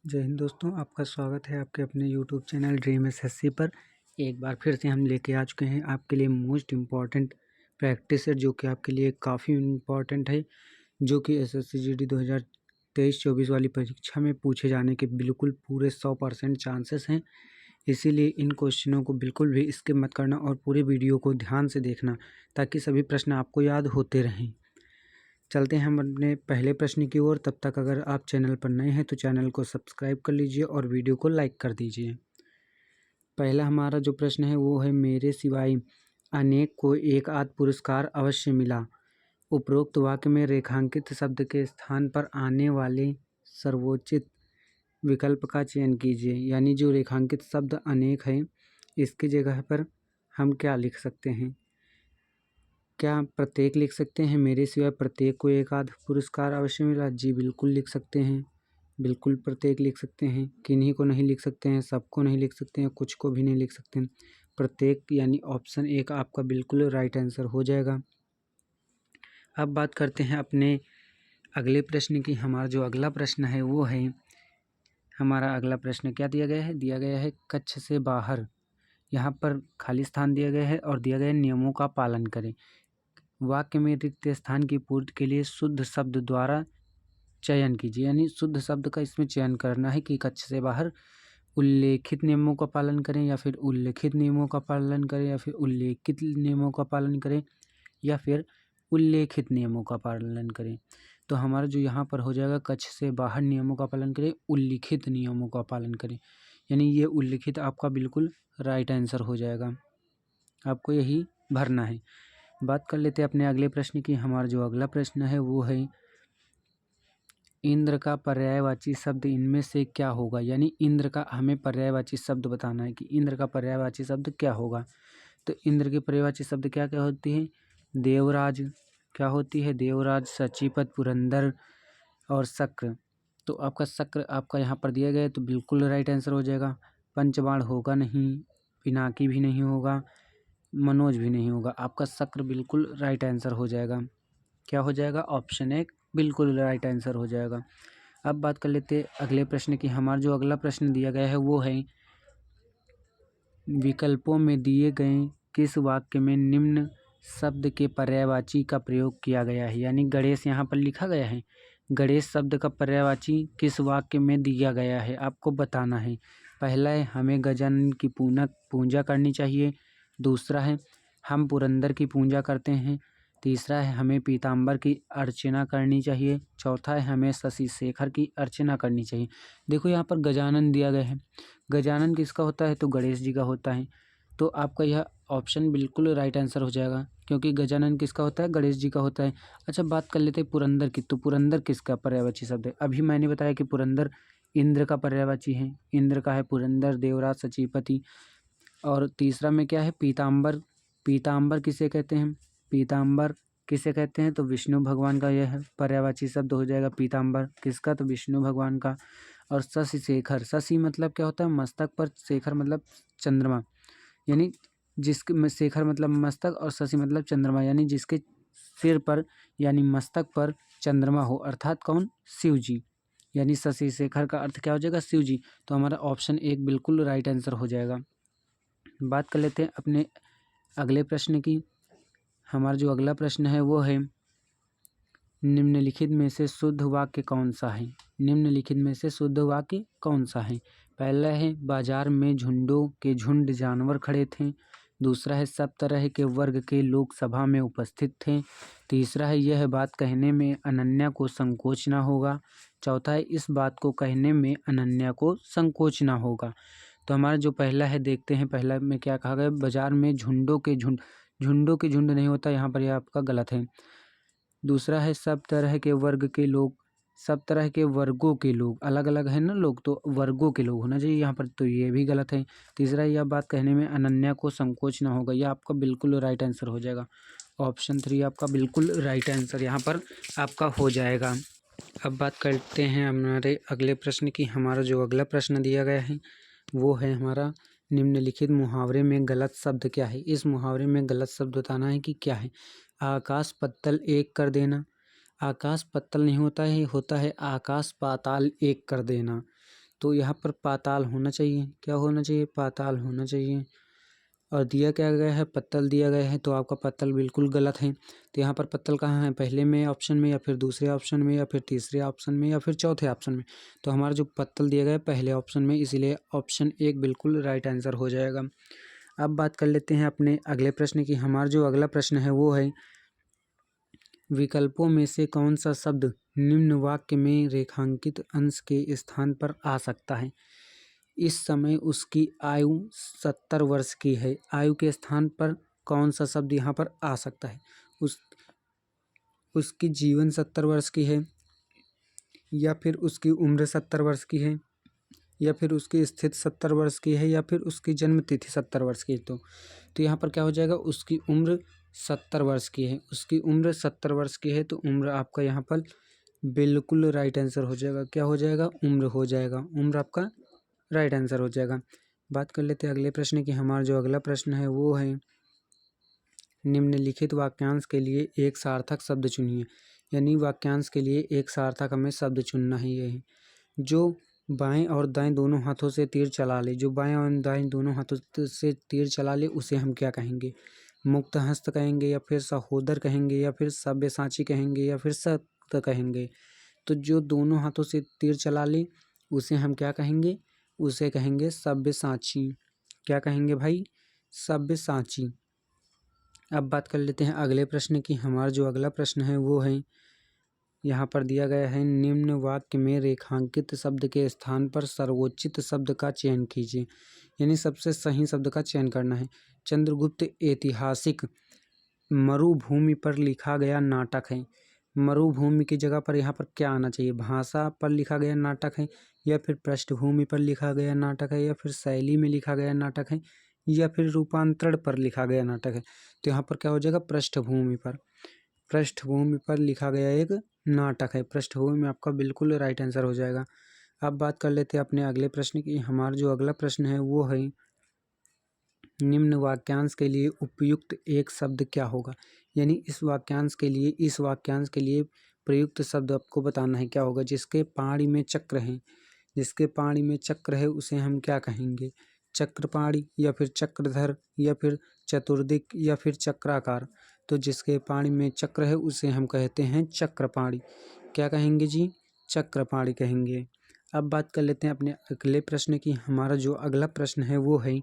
जय हिंद दोस्तों, आपका स्वागत है आपके अपने यूट्यूब चैनल ड्रीम एसएससी पर। एक बार फिर से हम लेके आ चुके हैं आपके लिए मोस्ट इम्पॉर्टेंट प्रैक्टिस है, जो कि आपके लिए काफ़ी इम्पॉर्टेंट है, जो कि एसएससी जीडी 2023-24 वाली परीक्षा में पूछे जाने के बिल्कुल पूरे 100% चांसेस हैं। इसीलिए इन क्वेश्चनों को बिल्कुल भी स्किप मत करना और पूरे वीडियो को ध्यान से देखना, ताकि सभी प्रश्न आपको याद होते रहें। चलते हैं हम अपने पहले प्रश्न की ओर। तब तक अगर आप चैनल पर नए हैं तो चैनल को सब्सक्राइब कर लीजिए और वीडियो को लाइक कर दीजिए। पहला हमारा जो प्रश्न है वो है, मेरे सिवाय अनेक को एक आध पुरस्कार अवश्य मिला। उपरोक्त वाक्य में रेखांकित शब्द के स्थान पर आने वाले सर्वोचित विकल्प का चयन कीजिए। यानी जो रेखांकित शब्द अनेक है, इसकी जगह पर हम क्या लिख सकते हैं? क्या प्रत्येक लिख सकते हैं? मेरे सिवाय प्रत्येक को एक आध पुरस्कार अवश्य मिला। जी बिल्कुल लिख सकते हैं, बिल्कुल प्रत्येक लिख सकते हैं। किन्हीं को नहीं लिख सकते हैं, सबको नहीं लिख सकते हैं, कुछ को भी नहीं लिख सकते हैं। प्रत्येक यानी ऑप्शन एक आपका बिल्कुल राइट आंसर हो जाएगा। अब बात करते हैं अपने अगले प्रश्न की। हमारा जो अगला प्रश्न है वो है, हमारा अगला प्रश्न क्या दिया गया है? दिया गया है कक्ष से बाहर। यहाँ पर खाली स्थान दिया गया है और दिया गया है नियमों का पालन करें। वाक्य में रिक्त स्थान की पूर्ति के लिए शुद्ध शब्द द्वारा चयन कीजिए। यानी शुद्ध शब्द का इसमें चयन करना है कि कक्ष से बाहर उल्लेखित नियमों का पालन करें, या फिर उल्लेखित नियमों का पालन करें, या फिर उल्लेखित नियमों का पालन करें, या फिर उल्लेखित नियमों का पालन करें। तो हमारा जो यहाँ पर हो जाएगा, कक्ष से बाहर नियमों का पालन करें, उल्लिखित नियमों का पालन करें। यानी ये उल्लिखित आपका बिल्कुल राइट आंसर हो जाएगा, आपको यही भरना है। बात कर लेते हैं अपने अगले प्रश्न की। हमारा जो अगला प्रश्न है वो है, इंद्र का पर्यायवाची शब्द इनमें से क्या होगा? यानी इंद्र का हमें पर्यायवाची शब्द बताना है कि इंद्र का पर्यायवाची शब्द क्या होगा। तो इंद्र की पर्यायवाची शब्द क्या क्या होती है? देवराज क्या होती है? देवराज, सचीपत, पुरंदर और शक्र। तो आपका शक्र आपका यहाँ पर दिया गया है, तो बिल्कुल राइट आंसर हो जाएगा। पंचबाण होगा नहीं, पिनाकी भी नहीं होगा, मनोज भी नहीं होगा। आपका शक्र बिल्कुल राइट आंसर हो जाएगा। क्या हो जाएगा? ऑप्शन एक बिल्कुल राइट आंसर हो जाएगा। अब बात कर लेते हैं अगले प्रश्न की। हमारा जो अगला प्रश्न दिया गया है वो है, विकल्पों में दिए गए किस वाक्य में निम्न शब्द के पर्यायवाची का प्रयोग किया गया है? यानी गणेश यहाँ पर लिखा गया है। गणेश शब्द का पर्यायवाची किस वाक्य में दिया गया है, आपको बताना है। पहला है, हमें गजानन की पूजा करनी चाहिए। दूसरा है, हम पुरंदर की पूजा करते हैं। तीसरा है, हमें पीताम्बर की अर्चना करनी चाहिए। चौथा है, हमें शशि शेखर की अर्चना करनी चाहिए। देखो यहाँ पर गजानन दिया गया है। गजानन किसका होता है? तो गणेश जी का होता है। तो आपका यह ऑप्शन बिल्कुल राइट आंसर हो जाएगा, क्योंकि गजानन किसका होता है? गणेश जी का होता है। अच्छा, बात कर लेते हैं पुरंदर की। तो पुरंदर किसका पर्यायवाची शब्द है? अभी मैंने बताया कि पुरंदर इंद्र का पर्यायवाची है। इंद्र का है पुरंदर, देवराज, सचीपति। और तीसरा में क्या है? पीताम्बर। पीताम्बर किसे कहते हैं? पीताम्बर किसे कहते हैं? तो विष्णु भगवान का यह पर्यायवाची शब्द हो जाएगा। पीताम्बर किसका? तो विष्णु भगवान का। और शशि शेखर, शशि मतलब क्या होता है? मस्तक पर, शेखर मतलब चंद्रमा। यानी जिसके शेखर मतलब मस्तक और शशि मतलब चंद्रमा, यानी जिसके सिर पर यानी मस्तक पर चंद्रमा हो, अर्थात कौन? शिव जी। यानी शशि शेखर का अर्थ क्या हो जाएगा? शिव जी। तो हमारा ऑप्शन एक बिल्कुल राइट आंसर हो जाएगा। बात कर लेते हैं अपने अगले प्रश्न की। हमारा जो अगला प्रश्न है वो है, निम्नलिखित में से शुद्ध वाक्य कौन सा है? निम्नलिखित में से शुद्ध वाक्य कौन सा है? पहला है, बाजार में झुंडों के झुंड जानवर खड़े थे। दूसरा है, सब तरह के वर्ग के लोग सभा में उपस्थित थे। तीसरा है, यह बात कहने में अनन्या को संकोच ना होगा। चौथा है, इस बात को कहने में अनन्या को संकोच ना होगा। तो हमारा जो पहला है, देखते हैं पहला में क्या कहा गया। बाजार में झुंडों के झुंड, झुंडों के झुंड नहीं होता यहाँ पर, यह आपका गलत है। दूसरा है, सब तरह के वर्ग के लोग, सब तरह के वर्गों के लोग, अलग अलग है ना लोग, तो वर्गों के लोग होना चाहिए यहाँ पर, तो ये भी गलत है। तीसरा, यह बात कहने में अनन्या को संकोच ना होगा, यह आपका बिल्कुल राइट आंसर हो जाएगा। ऑप्शन 3 आपका बिल्कुल राइट आंसर यहाँ पर आपका हो जाएगा। अब बात करते हैं हमारे अगले प्रश्न की। हमारा जो अगला प्रश्न दिया गया है वो है हमारा, निम्नलिखित मुहावरे में गलत शब्द क्या है? इस मुहावरे में गलत शब्द बताना है कि क्या है। आकाश पत्तल एक कर देना। आकाश पत्तल नहीं होता है, होता है आकाश पाताल एक कर देना। तो यहाँ पर पाताल होना चाहिए। क्या होना चाहिए? पाताल होना चाहिए। और दिया क्या गया है? पत्तल दिया गया है, तो आपका पत्तल बिल्कुल गलत है। तो यहाँ पर पत्तल कहाँ है? पहले में ऑप्शन में, या फिर दूसरे ऑप्शन में, या फिर तीसरे ऑप्शन में, या फिर चौथे ऑप्शन में। तो हमारा जो पत्तल दिया गया है पहले ऑप्शन में, इसीलिए ऑप्शन 1 बिल्कुल राइट आंसर हो जाएगा। अब बात कर लेते हैं अपने अगले प्रश्न की। हमारा जो अगला प्रश्न है वो है, विकल्पों में से कौन सा शब्द निम्न वाक्य में रेखांकित अंश के स्थान पर आ सकता है? इस समय उसकी आयु 70 वर्ष की है। आयु के स्थान पर कौन सा शब्द यहाँ पर आ सकता है? उसकी जीवन 70 वर्ष की है, या फिर उसकी उम्र 70 वर्ष की है, या फिर उसकी स्थिति 70 वर्ष की है, या फिर उसकी जन्म तिथि 70 वर्ष की है। तो यहाँ पर क्या हो जाएगा? उसकी उम्र 70 वर्ष की है। उसकी उम्र 70 वर्ष की है, तो उम्र आपका यहाँ पर बिल्कुल राइट आंसर हो जाएगा। क्या हो जाएगा? उम्र हो जाएगा। उम्र आपका राइट आंसर हो जाएगा। बात कर लेते हैं अगले प्रश्न की। हमारा जो अगला प्रश्न है वो है, निम्नलिखित वाक्यांश के लिए एक सार्थक शब्द चुनिए। यानी वाक्यांश के लिए एक सार्थक हमें शब्द चुनना ही है। जो बाएं और दाएं दोनों हाथों से तीर चला ले, जो बाएं और दाएं दोनों हाथों से तीर चला ले, उसे हम क्या कहेंगे? मुक्त हस्त कहेंगे, या फिर सहोदर कहेंगे, या फिर सब्यसाची कहेंगे, या फिर सक्त कहेंगे? तो जो दोनों हाथों से तीर चला ले उसे हम क्या कहेंगे? उसे कहेंगे सब्यसाची। क्या कहेंगे भाई? सब्यसाची। अब बात कर लेते हैं अगले प्रश्न की। हमारा जो अगला प्रश्न है वो है, यहाँ पर दिया गया है, निम्न वाक्य में रेखांकित शब्द के स्थान पर सर्वोचित शब्द का चयन कीजिए। यानी सबसे सही शब्द का चयन करना है। चंद्रगुप्त ऐतिहासिक मरुभूमि पर लिखा गया नाटक है। मरुभूमि की जगह पर यहाँ पर क्या आना चाहिए? भाषा पर लिखा गया नाटक है, या फिर पृष्ठभूमि पर लिखा गया नाटक है, या फिर शैली में लिखा गया नाटक है, या फिर रूपांतरण पर लिखा गया नाटक है? तो यहाँ पर क्या हो जाएगा? पृष्ठभूमि पर। पृष्ठभूमि पर लिखा गया एक नाटक है। पृष्ठभूमि में आपका बिल्कुल राइट आंसर हो जाएगा। अब बात कर लेते हैं अपने अगले प्रश्न की। हमारा जो अगला प्रश्न है वो है, निम्न वाक्यांश के लिए उपयुक्त एक शब्द क्या होगा? यानी इस वाक्यांश के लिए प्रयुक्त शब्द आपको बताना है क्या होगा। जिसके पाणी में चक्र है, जिसके पाणी में चक्र है उसे हम क्या कहेंगे? चक्रपाणी, या फिर चक्रधर, या फिर चतुर्दिक, या फिर चक्राकार? तो जिसके पाणी में चक्र है उसे हम कहते हैं चक्रपाणी। क्या कहेंगे जी? चक्रपाणी कहेंगे। अब बात कर लेते हैं अपने अगले प्रश्न की। हमारा जो अगला प्रश्न है वो है,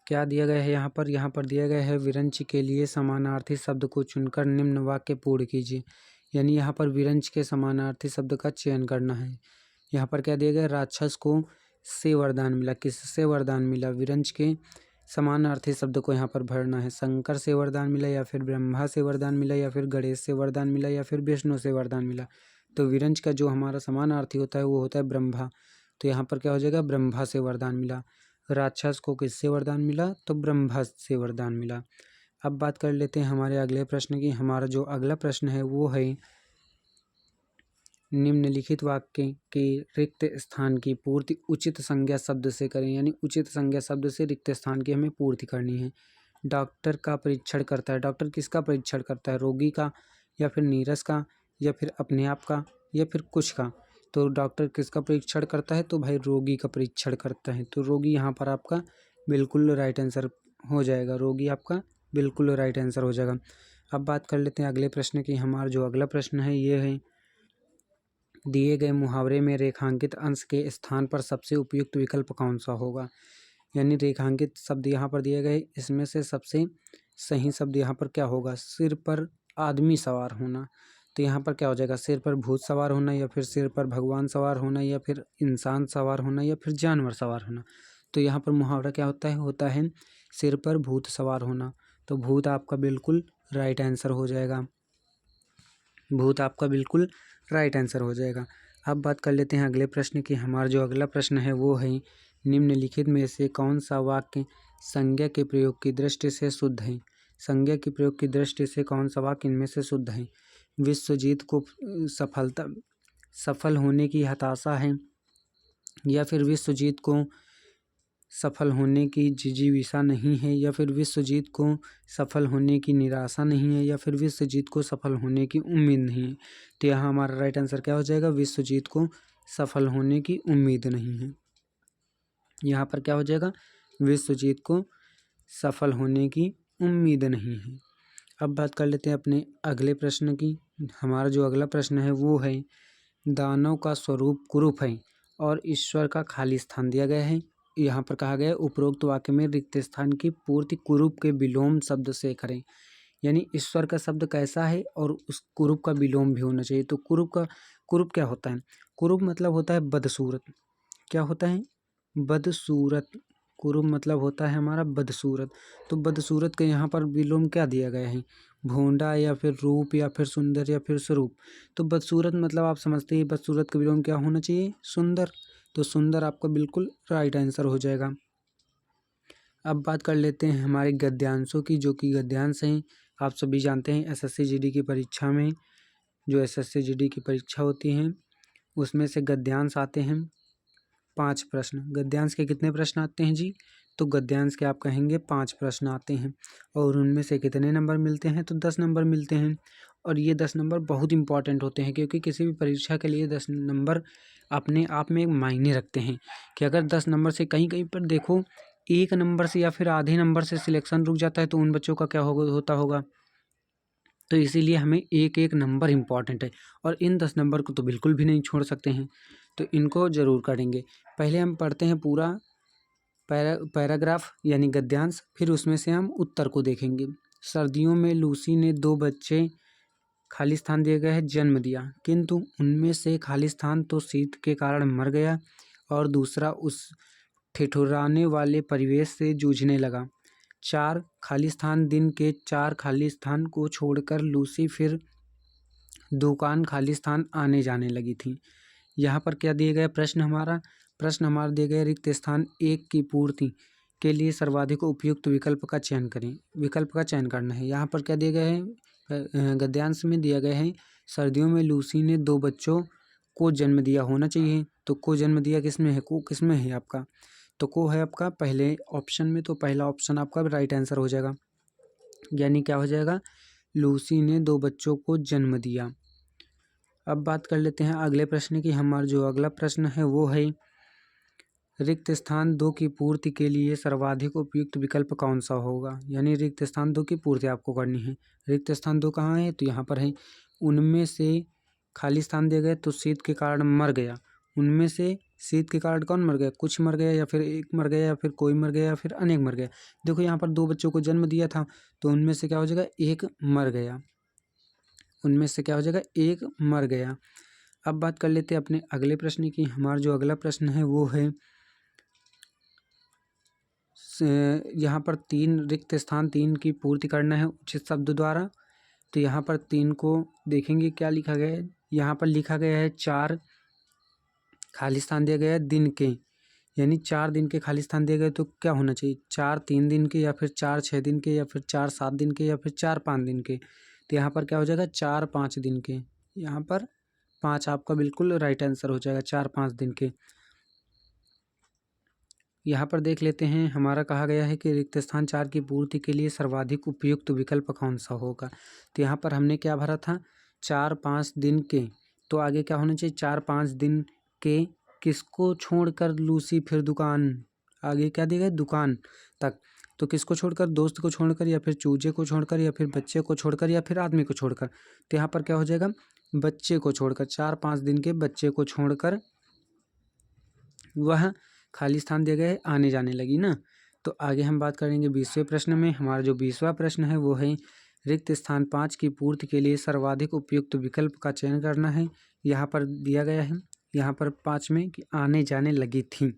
क्या दिया गया है यहाँ पर? यहाँ पर दिया गया है, विरंच के लिए समानार्थी शब्द को चुनकर निम्न वाक्य पूर्ण कीजिए। यानी यहाँ पर विरंच के समानार्थी शब्द का चयन करना है। यहाँ पर क्या दिया गया? राक्षस को से वरदान मिला। किससे वरदान मिला? विरंच के समानार्थी शब्द को यहाँ पर भरना है। शंकर से वरदान मिला, या फिर ब्रह्मा से वरदान मिला, या फिर गणेश से वरदान मिला, या फिर विष्णु से वरदान मिला? तो विरंच का जो हमारा समानार्थी होता है वो होता है ब्रह्मा। तो यहाँ पर क्या हो जाएगा? ब्रह्मा से वरदान मिला। राक्षस को किससे वरदान मिला? तो ब्रह्मा से वरदान मिला। अब बात कर लेते हैं हमारे अगले प्रश्न की। हमारा जो अगला प्रश्न है वो है, निम्नलिखित वाक्य के रिक्त स्थान की पूर्ति उचित संज्ञा शब्द से करें। यानी उचित संज्ञा शब्द से रिक्त स्थान की हमें पूर्ति करनी है। डॉक्टर का परीक्षण करता है। डॉक्टर किसका परीक्षण करता है? रोगी का, या फिर नीरस का, या फिर अपने आप का, या फिर कुछ का? तो डॉक्टर किसका परीक्षण करता है? तो भाई रोगी का परीक्षण करता है। तो रोगी यहाँ पर आपका बिल्कुल राइट आंसर हो जाएगा। रोगी आपका बिल्कुल राइट आंसर हो जाएगा। अब बात कर लेते हैं अगले प्रश्न की। हमारा जो अगला प्रश्न है ये है, दिए गए मुहावरे में रेखांकित अंश के स्थान पर सबसे उपयुक्त विकल्प कौन सा होगा? यानी रेखांकित शब्द यहाँ पर दिए गए, इसमें से सबसे सही शब्द यहाँ पर क्या होगा? सिर पर आदमी सवार होना। तो यहाँ पर क्या हो जाएगा? सिर पर भूत सवार होना, या फिर सिर पर भगवान सवार होना, या फिर इंसान सवार होना, या फिर जानवर सवार होना? तो यहाँ पर मुहावरा क्या होता है? होता है सिर पर भूत सवार होना। तो भूत आपका बिल्कुल राइट आंसर हो जाएगा। भूत आपका बिल्कुल राइट आंसर हो जाएगा। अब बात कर लेते हैं अगले प्रश्न की। हमारा जो अगला प्रश्न है वो है, निम्नलिखित में से कौन सा वाक्य संज्ञा के प्रयोग की दृष्टि से शुद्ध है? संज्ञा के प्रयोग की दृष्टि से कौन सा वाक्य इनमें से शुद्ध है? विश्वजीत को सफल होने की हताशा है, या फिर विश्वजीत को सफल होने की जिजीविषा नहीं है, या फिर विश्वजीत को सफल होने की निराशा नहीं है, या फिर विश्वजीत को सफल होने की उम्मीद नहीं है? तो यहाँ हमारा राइट आंसर क्या हो जाएगा? विश्वजीत को सफल होने की उम्मीद नहीं है। यहाँ पर क्या हो जाएगा, विश्वजीत को सफल होने की उम्मीद नहीं है। अब बात कर लेते हैं अपने अगले प्रश्न की। हमारा जो अगला प्रश्न है वो है, दानव का स्वरूप कुरूप है और ईश्वर का खाली स्थान दिया गया है। यहाँ पर कहा गया है उपरोक्त वाक्य में रिक्त स्थान की पूर्ति कुरूप के विलोम शब्द से करें। यानी ईश्वर का शब्द कैसा है और उस कुरूप का विलोम भी होना चाहिए। तो कुरूप क्या होता है? कुरूप मतलब होता है बदसूरत। क्या होता है? बदसूरत। कुरूप मतलब होता है हमारा बदसूरत। तो बदसूरत के यहाँ पर विलोम क्या दिया गया है? भोंडा या फिर रूप या फिर सुंदर या फिर स्वरूप। तो बदसूरत मतलब आप समझते हैं बदसूरत का विलोम क्या होना चाहिए? सुंदर। तो सुंदर आपका बिल्कुल राइट आंसर हो जाएगा। अब बात कर लेते हैं हमारे गद्यांशों की, जो कि गद्यांश हैं आप सभी जानते हैं एसएससी जीडी की परीक्षा में जो एसएससी जीडी की परीक्षा होती है उसमें से गद्यांश आते हैं 5 प्रश्न। गद्यांश के कितने प्रश्न आते हैं जी? तो गद्यांश के आप कहेंगे 5 प्रश्न आते हैं और उनमें से कितने नंबर मिलते हैं? तो 10 नंबर मिलते हैं। और ये 10 नंबर बहुत इंपॉर्टेंट होते हैं क्योंकि किसी भी परीक्षा के लिए 10 नंबर अपने आप में एक मायने रखते हैं कि अगर 10 नंबर से कहीं कहीं पर देखो 1 नंबर से या फिर आधे नंबर से सिलेक्शन रुक जाता है तो उन बच्चों का क्या होता होगा। तो इसीलिए हमें एक एक नंबर इम्पॉर्टेंट है और इन 10 नंबर को तो बिल्कुल भी नहीं छोड़ सकते हैं, तो इनको ज़रूर करेंगे। पहले हम पढ़ते हैं पूरा पैराग्राफ यानी गद्यांश, फिर उसमें से हम उत्तर को देखेंगे। सर्दियों में लूसी ने 2 बच्चे खाली स्थान दिए गए है जन्म दिया, किंतु उनमें से खाली स्थान तो शीत के कारण मर गया और दूसरा उस ठिठुराने वाले परिवेश से जूझने लगा। 4 खाली स्थान दिन के 4 खाली स्थान को छोड़कर लूसी फिर दुकान खाली स्थान आने जाने लगी थी। यहाँ पर क्या दिए गए प्रश्न हमारा दिए गए रिक्त स्थान 1 की पूर्ति के लिए सर्वाधिक उपयुक्त विकल्प का चयन करें। विकल्प का चयन करना है। यहाँ पर क्या दिए गए हैं? गद्यांश में दिया गया है सर्दियों में लूसी ने 2 बच्चों को जन्म दिया होना चाहिए। तो को जन्म दिया किसमें है? को किसमें है आपका? तो को है आपका पहले ऑप्शन में, तो पहला ऑप्शन आपका राइट आंसर हो जाएगा। यानी क्या हो जाएगा? लूसी ने 2 बच्चों को जन्म दिया। अब बात कर लेते हैं अगले प्रश्न की। हमारा जो अगला प्रश्न है वो है रिक्त स्थान 2 की पूर्ति के लिए सर्वाधिक उपयुक्त विकल्प कौन सा होगा। यानी रिक्त स्थान 2 की पूर्ति आपको करनी है। रिक्त स्थान 2 कहाँ है? तो यहाँ पर है। उनमें से खाली स्थान दिए गए तो शीत के कारण मर गया। उनमें से शीत के कारण कौन मर गया? कुछ मर गया या फिर एक मर गया या फिर कोई मर गया या फिर अनेक मर गया। देखो यहाँ पर 2 बच्चों को जन्म दिया था तो उनमें से क्या हो जाएगा? एक मर गया। उनमें से क्या हो जाएगा? एक मर गया। अब बात कर लेते हैं अपने अगले प्रश्न की। हमारा जो अगला प्रश्न है वो है यहाँ पर 3 रिक्त स्थान 3 की पूर्ति करना है उचित शब्द द्वारा। तो यहाँ पर 3 को देखेंगे क्या लिखा गया है। यहाँ पर लिखा गया है 4 खाली स्थान दिया गया है दिन के, यानी 4 दिन के खाली स्थान दिए गए तो क्या होना चाहिए? 4 3 दिन के या फिर 4 6 दिन के या फिर 4 7 दिन के या फिर 4 5 दिन के। तो यहाँ पर क्या हो जाएगा? 4 5 दिन के। यहाँ पर 5 आपका बिल्कुल राइट आंसर हो जाएगा, 4 5 दिन के। यहाँ पर देख लेते हैं हमारा कहा गया है कि रिक्त स्थान 4 की पूर्ति के लिए सर्वाधिक उपयुक्त विकल्प कौन सा होगा। तो यहाँ पर हमने क्या भरा था? 4 5 दिन के। तो आगे क्या होना चाहिए? 4 5 दिन के किसको छोड़कर लूसी फिर दुकान, आगे क्या दिया गया? दुकान तक। तो किसको छोड़कर? दोस्त को छोड़कर या फिर चूजे को छोड़कर या फिर बच्चे को छोड़कर या फिर आदमी को छोड़कर। तो यहाँ पर क्या हो जाएगा? बच्चे को छोड़कर। 4 5 दिन के बच्चे को छोड़कर वह खाली स्थान दिया गया है आने जाने लगी ना। तो आगे हम बात करेंगे 20वें प्रश्न में। हमारा जो 20वां प्रश्न है वो है रिक्त स्थान 5 की पूर्ति के लिए सर्वाधिक उपयुक्त विकल्प का चयन करना है। यहाँ पर दिया गया है यहाँ पर 5 में कि आने जाने लगी थी।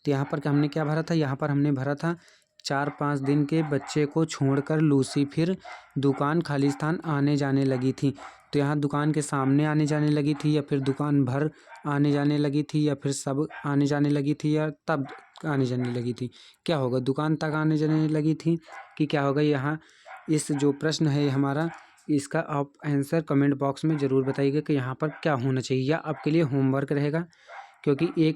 तो यहाँ पर हमने क्या भरा था? यहाँ पर हमने भरा था 4 5 दिन के बच्चे को छोड़कर लूसी फिर दुकान खाली स्थान आने जाने लगी थी। तो यहाँ दुकान के सामने आने जाने लगी थी या फिर दुकान भर आने जाने लगी थी या फिर सब आने जाने लगी थी या तब आने जाने लगी थी। क्या होगा? दुकान तक आने जाने लगी थी कि क्या होगा? यहाँ इस जो प्रश्न है हमारा, इसका आप आंसर कमेंट बॉक्स में ज़रूर बताइएगा कि यहाँ पर क्या होना चाहिए, या आपके लिए होमवर्क रहेगा। क्योंकि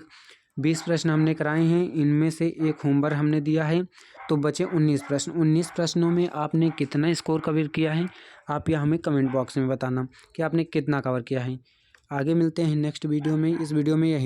20 प्रश्न हमने कराए हैं, इनमें से एक होमवर्क हमने दिया है, तो बचे 19 प्रश्न। 19 प्रश्नों में आपने कितना स्कोर कवर किया है, आप यह हमें कमेंट बॉक्स में बताना कि आपने कितना कवर किया है। आगे मिलते हैं नेक्स्ट वीडियो में। इस वीडियो में यही